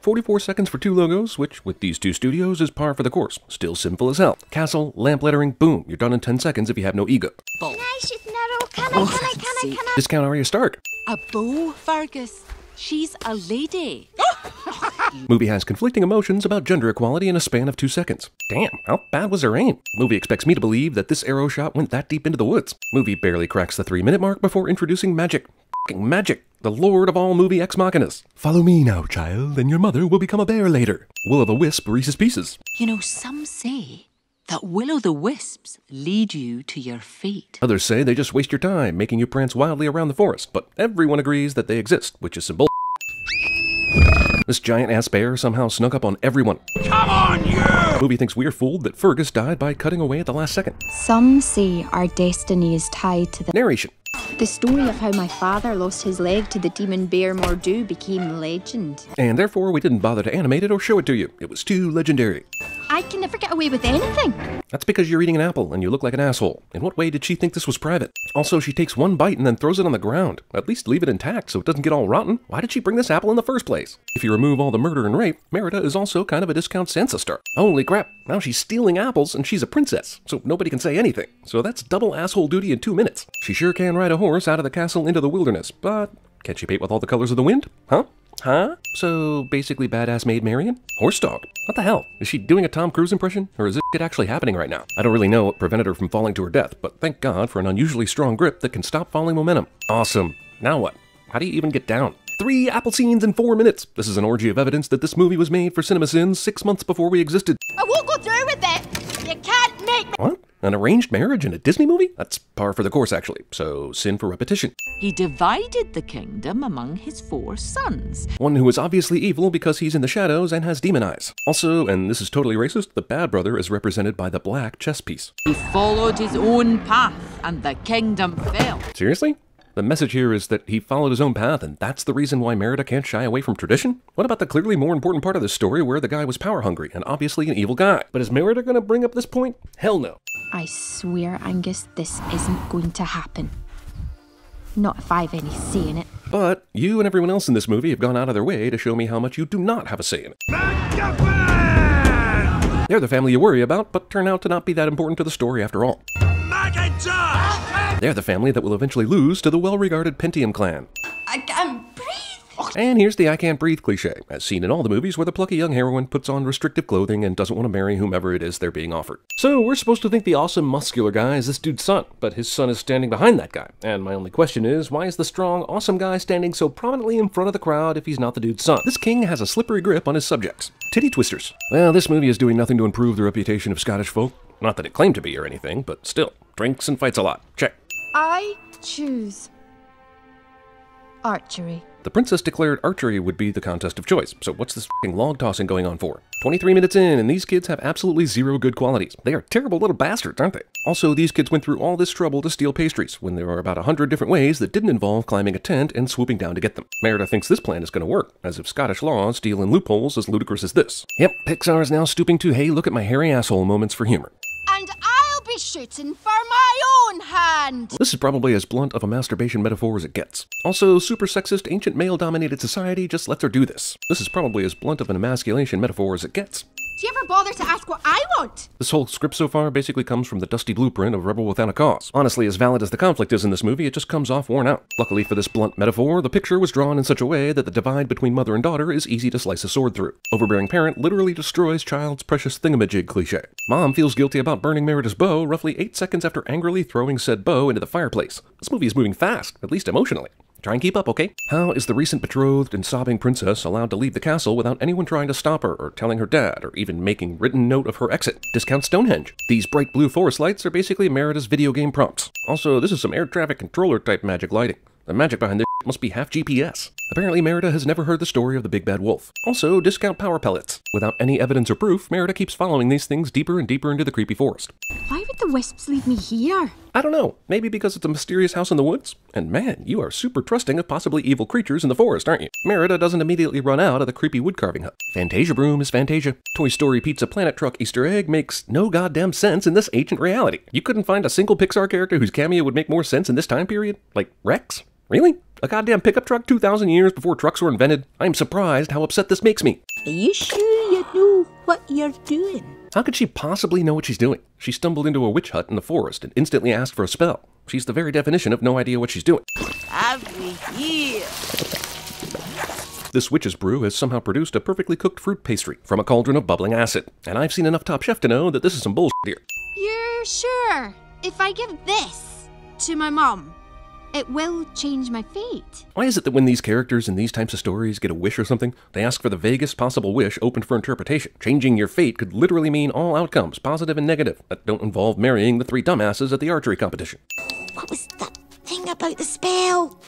44 seconds for 2 logos, which, with these 2 studios, is par for the course. Still simple as hell. Castle, lamp lettering, boom. You're done in 10 seconds if you have no ego. Nice, narrow. Can I? Discount Arya Stark. A beau, Fergus. She's a lady. Movie has conflicting emotions about gender equality in a span of 2 seconds. Damn, how bad was her aim? Movie expects me to believe that this arrow shot went that deep into the woods. Movie barely cracks the 3-minute mark before introducing magic. F***ing magic. The lord of all movie ex machinas. Follow me now, child, and your mother will become a bear later. Will-o'-the-wisp Reese's Pieces. You know, some say that will-o'-the-wisps lead you to your fate. Others say they just waste your time, making you prance wildly around the forest, but everyone agrees that they exist, which is some bull. This giant-ass bear somehow snuck up on everyone. Come on, you! Movie thinks we're fooled that Fergus died by cutting away at the last second. Some say our destiny is tied to the... Narration. The story of how my father lost his leg to the demon bear Mordu became legend. And therefore we didn't bother to animate it or show it to you. It was too legendary. I can never get away with anything. That's because you're eating an apple and you look like an asshole. In what way did she think this was private? Also, she takes one bite and then throws it on the ground. At least leave it intact so it doesn't get all rotten. Why did she bring this apple in the first place? If you remove all the murder and rape, Merida is also kind of a discount Sansa star. Holy crap, now she's stealing apples and she's a princess, so nobody can say anything. So that's double asshole duty in 2 minutes. She sure can ride a horse out of the castle into the wilderness, but can she paint with all the colors of the wind? Huh? So basically badass maid Marion? Horse dog? What the hell? Is she doing a Tom Cruise impression? Or is this shit actually happening right now? I don't really know what prevented her from falling to her death, but thank God for an unusually strong grip that can stop falling momentum. Awesome. Now what? How do you even get down? 3 apple scenes in 4 minutes. This is an orgy of evidence that this movie was made for CinemaSins 6 months before we existed. I won't go through with it. You can't make me. What? An arranged marriage in a Disney movie? That's par for the course, actually. So, sin for repetition. He divided the kingdom among his 4 sons. One who is obviously evil because he's in the shadows and has demon eyes. Also, and this is totally racist, the bad brother is represented by the black chess piece. He followed his own path, and the kingdom fell. Seriously? The message here is that he followed his own path, and that's the reason why Merida can't shy away from tradition? What about the clearly more important part of this story where the guy was power-hungry and obviously an evil guy? But is Merida gonna bring up this point? Hell no. I swear, Angus, this isn't going to happen. Not if I've any say in it. But you and everyone else in this movie have gone out of their way to show me how much you do not have a say in it. MacGuffin! They're the family you worry about, but turn out to not be that important to the story after all. Macintosh! They're the family that will eventually lose to the well-regarded Pentium clan. I can't breathe. And here's the I can't breathe cliche, as seen in all the movies where the plucky young heroine puts on restrictive clothing and doesn't want to marry whomever it is they're being offered. So we're supposed to think the awesome muscular guy is this dude's son, but his son is standing behind that guy. And my only question is, why is the strong, awesome guy standing so prominently in front of the crowd if he's not the dude's son? This king has a slippery grip on his subjects. Titty twisters. Well, this movie is doing nothing to improve the reputation of Scottish folk. Not that it claimed to be or anything, but still. Drinks and fights a lot. Check. I choose archery. The princess declared archery would be the contest of choice, so what's this f***ing log tossing going on for? 23 minutes in, and these kids have absolutely zero good qualities. They are terrible little bastards, aren't they? Also, these kids went through all this trouble to steal pastries, when there are about 100 different ways that didn't involve climbing a tent and swooping down to get them. Merida thinks this plan is going to work, as if Scottish laws deal in loopholes as ludicrous as this. Yep, Pixar is now stooping to, hey, look at my hairy asshole moments for humor. And I'll be shooting for my own hand. This is probably as blunt of a masturbation metaphor as it gets. Also, super sexist, ancient male-dominated society just lets her do this. This is probably as blunt of an emasculation metaphor as it gets. Do you ever bother to ask what I want? This whole script so far basically comes from the dusty blueprint of Rebel Without a Cause. Honestly, as valid as the conflict is in this movie, it just comes off worn out. Luckily for this blunt metaphor, the picture was drawn in such a way that the divide between mother and daughter is easy to slice a sword through. Overbearing parent literally destroys child's precious thingamajig cliche. Mom feels guilty about burning Merida's bow roughly 8 seconds after angrily throwing said bow into the fireplace. This movie is moving fast, at least emotionally. Try and keep up, okay? How is the recent betrothed and sobbing princess allowed to leave the castle without anyone trying to stop her or telling her dad or even making written note of her exit? Discount Stonehenge. These bright blue forest lights are basically Merida's video game prompts. Also, this is some air traffic controller type magic lighting. The magic behind this must be half GPS. Apparently, Merida has never heard the story of the big bad wolf. Also, discount power pellets. Without any evidence or proof, Merida keeps following these things deeper and deeper into the creepy forest. Why would the wisps leave me here? I don't know. Maybe because it's a mysterious house in the woods? And man, you are super trusting of possibly evil creatures in the forest, aren't you? Merida doesn't immediately run out of the creepy wood carving hut. Fantasia Broom is Fantasia. Toy Story Pizza Planet Truck Easter egg makes no goddamn sense in this ancient reality. You couldn't find a single Pixar character whose cameo would make more sense in this time period? Like Rex? Really? A goddamn pickup truck 2,000 years before trucks were invented? I'm surprised how upset this makes me. Are you sure you know what you're doing? How could she possibly know what she's doing? She stumbled into a witch hut in the forest and instantly asked for a spell. She's the very definition of no idea what she's doing. Have we here? This witch's brew has somehow produced a perfectly cooked fruit pastry from a cauldron of bubbling acid. And I've seen enough Top Chef to know that this is some bullshit here. You're sure if I give this to my mum, it will change my fate? Why is it that when these characters in these types of stories get a wish or something, they ask for the vaguest possible wish open for interpretation? Changing your fate could literally mean all outcomes, positive and negative, that don't involve marrying the three dumbasses at the archery competition. What was that thing about the spell?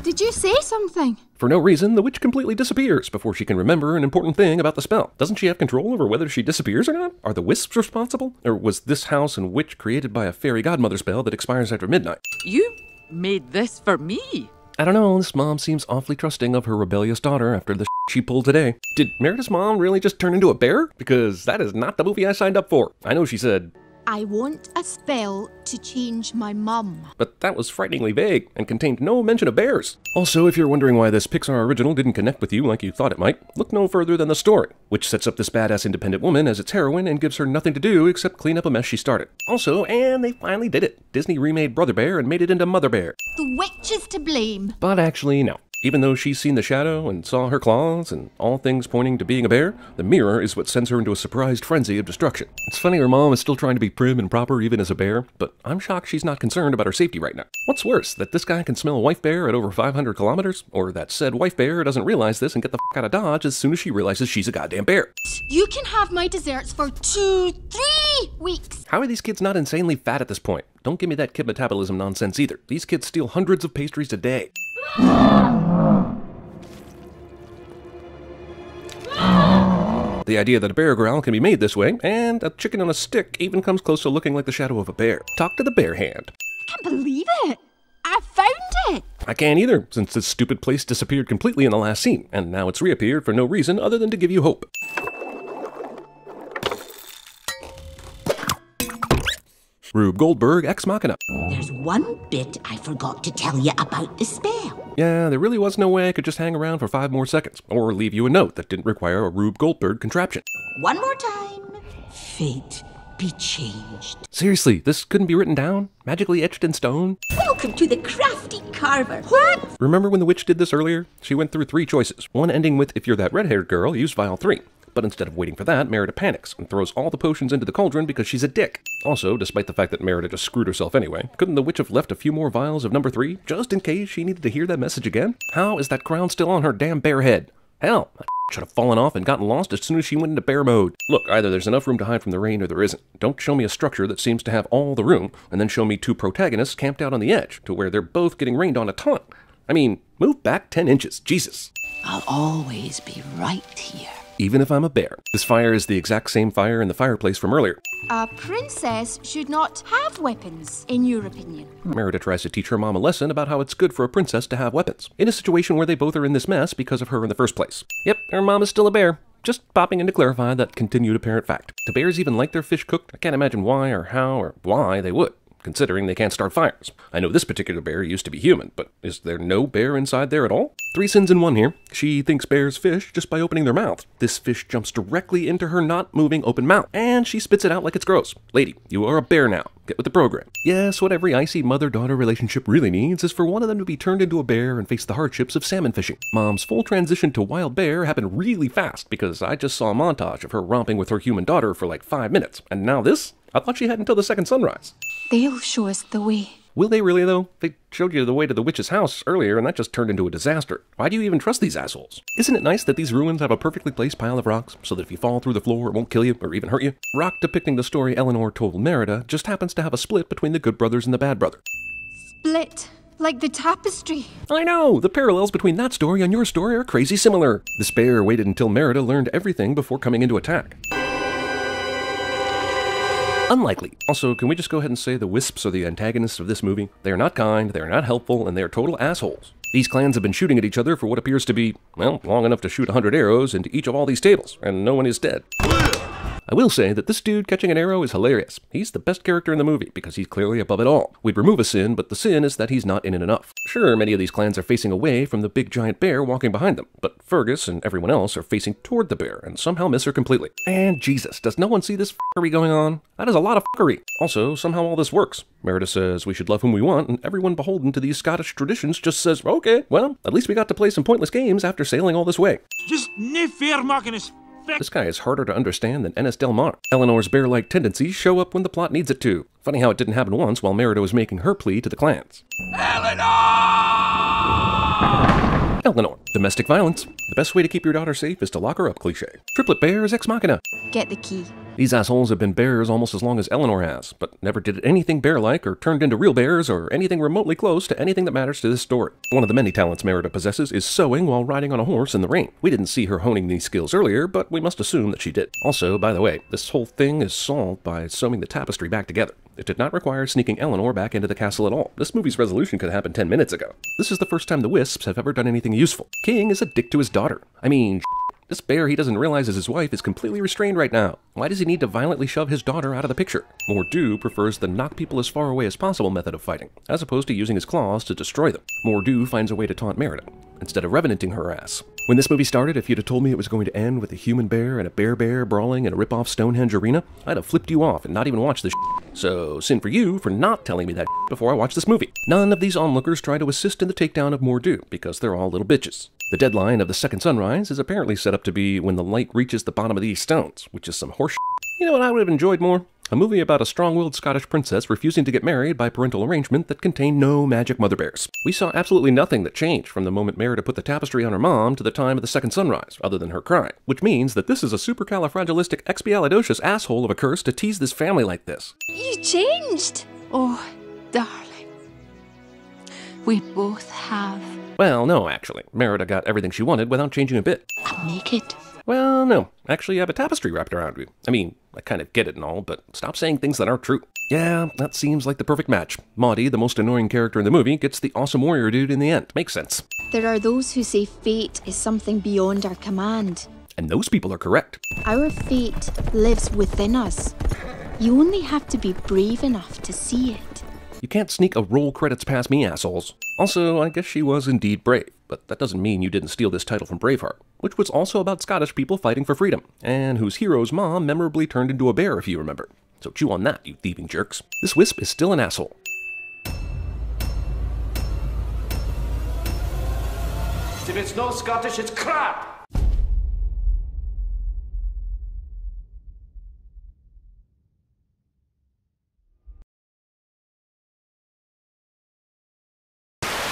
Did you say something? For no reason, the witch completely disappears before she can remember an important thing about the spell. Doesn't she have control over whether she disappears or not? Are the wisps responsible? Or was this house and witch created by a fairy godmother spell that expires after midnight? You made this for me. I don't know, this mom seems awfully trusting of her rebellious daughter after the she pulled today. Did Meredith's mom really just turn into a bear? Because that is not the movie I signed up for. I know she said, I want a spell to change my mum. but that was frighteningly vague and contained no mention of bears. Also, if you're wondering why this Pixar original didn't connect with you like you thought it might, look no further than the story, which sets up this badass independent woman as its heroine and gives her nothing to do except clean up a mess she started. Also, and they finally did it. Disney remade Brother Bear and made it into Mother Bear. The witch is to blame. But actually, no. Even though she's seen the shadow and saw her claws and all things pointing to being a bear, the mirror is what sends her into a surprised frenzy of destruction. It's funny her mom is still trying to be prim and proper even as a bear, but I'm shocked she's not concerned about her safety right now. What's worse, that this guy can smell a wife bear at over 500 kilometers? Or that said wife bear doesn't realize this and get the f*** out of Dodge as soon as she realizes she's a goddamn bear? You can have my desserts for 2-3 weeks. How are these kids not insanely fat at this point? Don't give me that kid metabolism nonsense either. These kids steal hundreds of pastries a day. The idea that a bear growl can be made this way, and a chicken on a stick even comes close to looking like the shadow of a bear. Talk to the bear hand. I can't believe it. I found it. I can't either, since this stupid place disappeared completely in the last scene, and now it's reappeared for no reason other than to give you hope. Rube Goldberg, Ex Machina. There's one bit I forgot to tell you about the spell. Yeah, there really was no way I could just hang around for 5 more seconds, or leave you a note that didn't require a Rube Goldberg contraption. One more time. Fate be changed. Seriously, this couldn't be written down? Magically etched in stone? Welcome to the crafty carver. What? Remember when the witch did this earlier? She went through 3 choices, one ending with, if you're that red-haired girl, use vial 3. But instead of waiting for that, Merida panics and throws all the potions into the cauldron because she's a dick. Also, despite the fact that Merida just screwed herself anyway, couldn't the witch have left a few more vials of number 3, just in case she needed to hear that message again? How is that crown still on her damn bear head? Hell, that should have fallen off and gotten lost as soon as she went into bear mode. Look, either there's enough room to hide from the rain or there isn't. Don't show me a structure that seems to have all the room, and then show me 2 protagonists camped out on the edge, to where they're both getting rained on a ton. I mean, move back 10 inches, Jesus. I'll always be right here. Even if I'm a bear. This fire is the exact same fire in the fireplace from earlier. A princess should not have weapons, in your opinion. Merida tries to teach her mom a lesson about how it's good for a princess to have weapons, in a situation where they both are in this mess because of her in the first place. Yep, her mom is still a bear. Just popping in to clarify that continued apparent fact. Do bears even like their fish cooked? I can't imagine why or how or why they would, considering they can't start fires. I know this particular bear used to be human, but is there no bear inside there at all? 3 sins in one here. She thinks bears fish just by opening their mouth. This fish jumps directly into her not moving open mouth, and she spits it out like it's gross. Lady, you are a bear now. Get with the program. Yes, what every icy mother-daughter relationship really needs is for one of them to be turned into a bear and face the hardships of salmon fishing. Mom's full transition to wild bear happened really fast because I just saw a montage of her romping with her human daughter for like 5 minutes. And now this? I thought she had until the second sunrise. They'll show us the way. Will they really, though? They showed you the way to the witch's house earlier, and that just turned into a disaster. Why do you even trust these assholes? Isn't it nice that these ruins have a perfectly placed pile of rocks, so that if you fall through the floor, it won't kill you or even hurt you? Rock depicting the story Eleanor told Merida just happens to have a split between the good brothers and the bad brother. Split, like the tapestry. I know! The parallels between that story and your story are crazy similar. This bear waited until Merida learned everything before coming into attack. Unlikely. Also, can we just go ahead and say the wisps are the antagonists of this movie? They are not kind, they are not helpful, and they are total assholes. These clans have been shooting at each other for what appears to be, well, long enough to shoot 100 arrows into each of all these tables, and no one is dead. I will say that this dude catching an arrow is hilarious. He's the best character in the movie because he's clearly above it all. We'd remove a sin, but the sin is that he's not in it enough. Sure, many of these clans are facing away from the big giant bear walking behind them, but Fergus and everyone else are facing toward the bear and somehow miss her completely. And Jesus, does no one see this fuckery going on? That is a lot of fuckery. Also, somehow all this works. Merida says we should love whom we want, and everyone beholden to these Scottish traditions just says, okay, well, at least we got to play some pointless games after sailing all this way. Just no fair mucking us. This guy is harder to understand than Ennis Del Mar. Eleanor's bear-like tendencies show up when the plot needs it to. Funny how it didn't happen once while Merida was making her plea to the clans. Eleanor. Domestic violence. The best way to keep your daughter safe is to lock her up, cliché. Triplet bears ex machina. Get the key. These assholes have been bears almost as long as Eleanor has, but never did anything bear-like or turned into real bears or anything remotely close to anything that matters to this story. One of the many talents Merida possesses is sewing while riding on a horse in the rain. We didn't see her honing these skills earlier, but we must assume that she did. Also, by the way, this whole thing is solved by sewing the tapestry back together. It did not require sneaking Eleanor back into the castle at all. This movie's resolution could have happened 10 minutes ago. This is the first time the Wisps have ever done anything useful. King is a dick to his daughter. I mean, this bear he doesn't realize is his wife is completely restrained right now. Why does he need to violently shove his daughter out of the picture? Mor'du prefers the knock people as far away as possible method of fighting, as opposed to using his claws to destroy them. Mor'du finds a way to taunt Merida, instead of revenanting her ass. When this movie started, if you'd have told me it was going to end with a human bear and a bear brawling in a rip-off Stonehenge arena, I'd have flipped you off and not even watched this shit. So, sin for you for not telling me that shit before I watched this movie. None of these onlookers try to assist in the takedown of Mor'du, because they're all little bitches. The deadline of the second sunrise is apparently set up to be when the light reaches the bottom of these stones, which is some horse shit. You know what I would have enjoyed more? A movie about a strong-willed Scottish princess refusing to get married by parental arrangement that contained no magic mother bears. We saw absolutely nothing that changed from the moment Merida put the tapestry on her mom to the time of the second sunrise, other than her crying. Which means that this is a supercalifragilisticexpialidocious asshole of a curse to tease this family like this. You changed! Oh, darling. We both have. Well, no, actually. Merida got everything she wanted without changing a bit. I'm naked. Well, no. Actually, you have a tapestry wrapped around you. I mean, I kind of get it and all, but stop saying things that aren't true. Yeah, that seems like the perfect match. Maudie, the most annoying character in the movie, gets the awesome warrior dude in the end. Makes sense. There are those who say fate is something beyond our command. And those people are correct. Our fate lives within us. You only have to be brave enough to see it. You can't sneak a roll credits past me, assholes. Also, I guess she was indeed brave, but that doesn't mean you didn't steal this title from Braveheart, which was also about Scottish people fighting for freedom, and whose hero's mom memorably turned into a bear, if you remember. So chew on that, you thieving jerks. This wisp is still an asshole. If it's no Scottish, it's crap!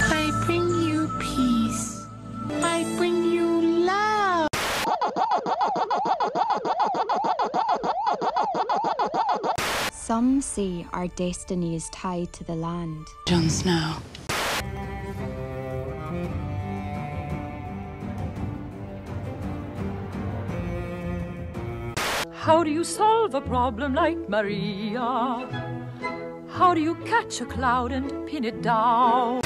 I bring you peace. I bring you love. Some say our destiny is tied to the land. Jon Snow. How do you solve a problem like Maria? How do you catch a cloud and pin it down?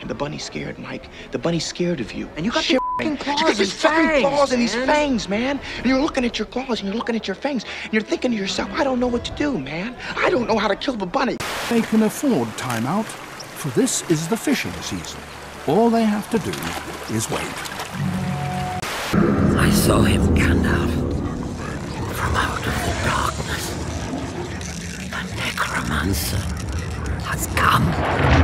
The bunny's scared, Mike. The bunny's scared of you. And you got your fucking claws because his fucking fangs, claws and his man. fangs, man. And you're looking at your claws and you're looking at your fangs. And you're thinking to yourself, I don't know what to do, man. I don't know how to kill the bunny. They can afford timeout, for this is the fishing season. All they have to do is wait. I saw him, Gandalf, from out of the darkness. The necromancer has come.